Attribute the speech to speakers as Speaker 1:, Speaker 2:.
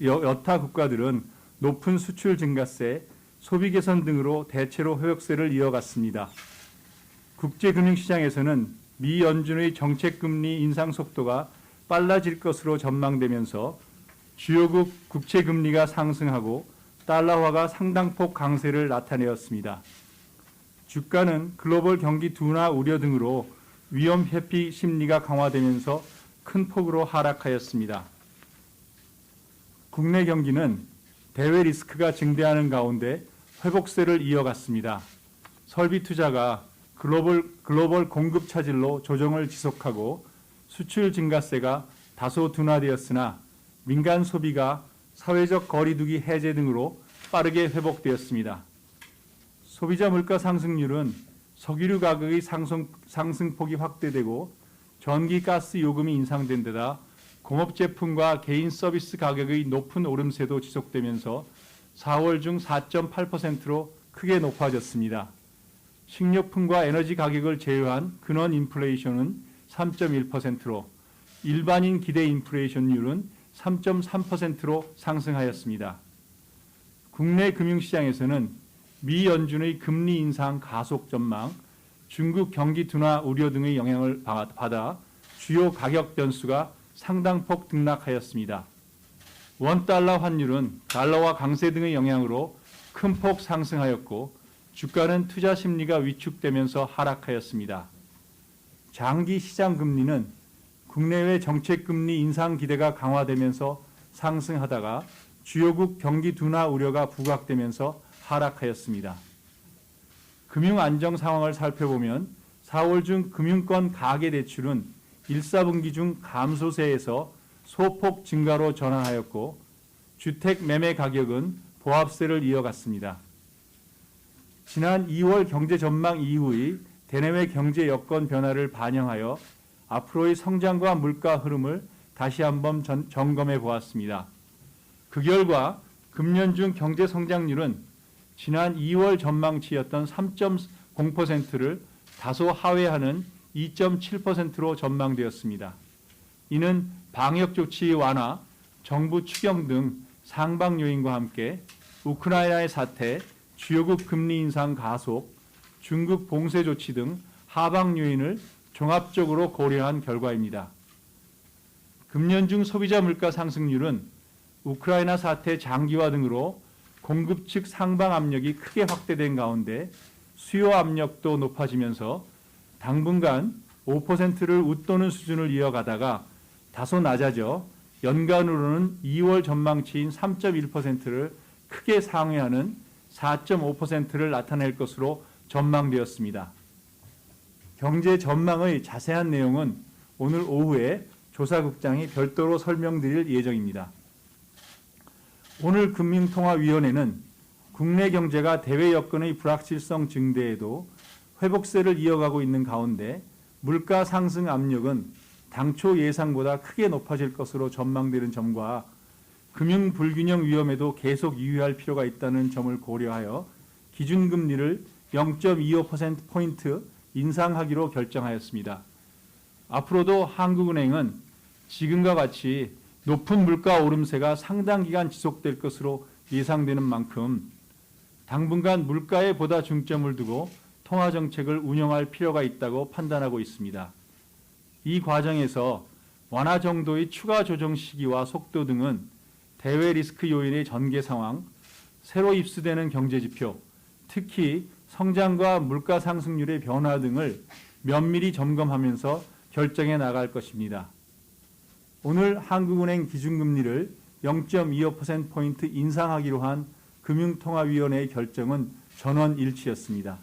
Speaker 1: 여타 국가들은 높은 수출 증가세, 소비 개선 등으로 대체로 회복세를 이어갔습니다. 국제금융시장에서는 미 연준의 정책금리 인상 속도가 빨라질 것으로 전망되면서 주요국 국채금리가 상승하고 달러화가 상당폭 강세를 나타내었습니다. 주가는 글로벌 경기 둔화 우려 등으로 위험 회피 심리가 강화되면서 큰 폭으로 하락하였습니다. 국내 경기는 대외 리스크가 증대하는 가운데 회복세를 이어갔습니다. 설비 투자가 글로벌 공급 차질로 조정을 지속하고 수출 증가세가 다소 둔화되었으나 민간 소비가 사회적 거리두기 해제 등으로 빠르게 회복되었습니다. 소비자 물가 상승률은 석유류 가격의 상승폭이 확대되고 전기, 가스 요금이 인상된 데다 공업 제품과 개인 서비스 가격의 높은 오름세도 지속되면서 4월 중 4.8%로 크게 높아졌습니다. 식료품과 에너지 가격을 제외한 근원 인플레이션은 3.1%로 일반인 기대 인플레이션율은 3.3%로 상승하였습니다. 국내 금융시장에서는 미 연준의 금리 인상 가속 전망, 중국 경기 둔화 우려 등의 영향을 받아 주요 가격 변수가 상당폭 등락하였습니다. 원달러 환율은 달러화 강세 등의 영향으로 큰 폭 상승하였고 주가는 투자 심리가 위축되면서 하락하였습니다. 장기 시장 금리는 국내외 정책금리 인상 기대가 강화되면서 상승하다가 주요국 경기 둔화 우려가 부각되면서 하락하였습니다. 금융 안정 상황을 살펴보면 4월 중 금융권 가계대출은 1사분기 중 감소세에서 소폭 증가로 전환하였고 주택 매매 가격은 보합세를 이어갔습니다. 지난 2월 경제 전망 이후의 대내외 경제 여건 변화를 반영하여 앞으로의 성장과 물가 흐름을 다시 한번 점검해 보았습니다. 그 결과 금년 중 경제 성장률은 지난 2월 전망치였던 3.0%를 다소 하회하는 2.7%로 전망되었습니다. 이는 방역 조치 완화, 정부 추경 등 상방 요인과 함께 우크라이나의 사태, 주요국 금리 인상 가속, 중국 봉쇄 조치 등 하방 요인을 종합적으로 고려한 결과입니다. 금년 중 소비자 물가 상승률은 우크라이나 사태 장기화 등으로 공급 측 상방 압력이 크게 확대된 가운데 수요 압력도 높아지면서 당분간 5%를 웃도는 수준을 이어가다가 다소 낮아져 연간으로는 2월 전망치인 3.1%를 크게 상회하는 4.5%를 나타낼 것으로 전망되었습니다. 경제 전망의 자세한 내용은 오늘 오후에 조사국장이 별도로 설명드릴 예정입니다. 오늘 금융통화위원회는 국내 경제가 대외 여건의 불확실성 증대에도 회복세를 이어가고 있는 가운데 물가 상승 압력은 당초 예상보다 크게 높아질 것으로 전망되는 점과 금융 불균형 위험에도 계속 유의할 필요가 있다는 점을 고려하여 기준금리를 0.25%포인트 인상하기로 결정하였습니다. 앞으로도 한국은행은 지금과 같이 높은 물가 오름세가 상당 기간 지속될 것으로 예상되는 만큼 당분간 물가에 보다 중점을 두고 통화정책을 운영할 필요가 있다고 판단하고 있습니다. 이 과정에서 완화 정도의 추가 조정 시기와 속도 등은 대외 리스크 요인의 전개 상황, 새로 입수되는 경제지표, 특히 성장과 물가 상승률의 변화 등을 면밀히 점검하면서 결정해 나갈 것입니다. 오늘 한국은행 기준금리를 0.25%포인트 인상하기로 한 금융통화위원회의 결정은 전원 일치였습니다.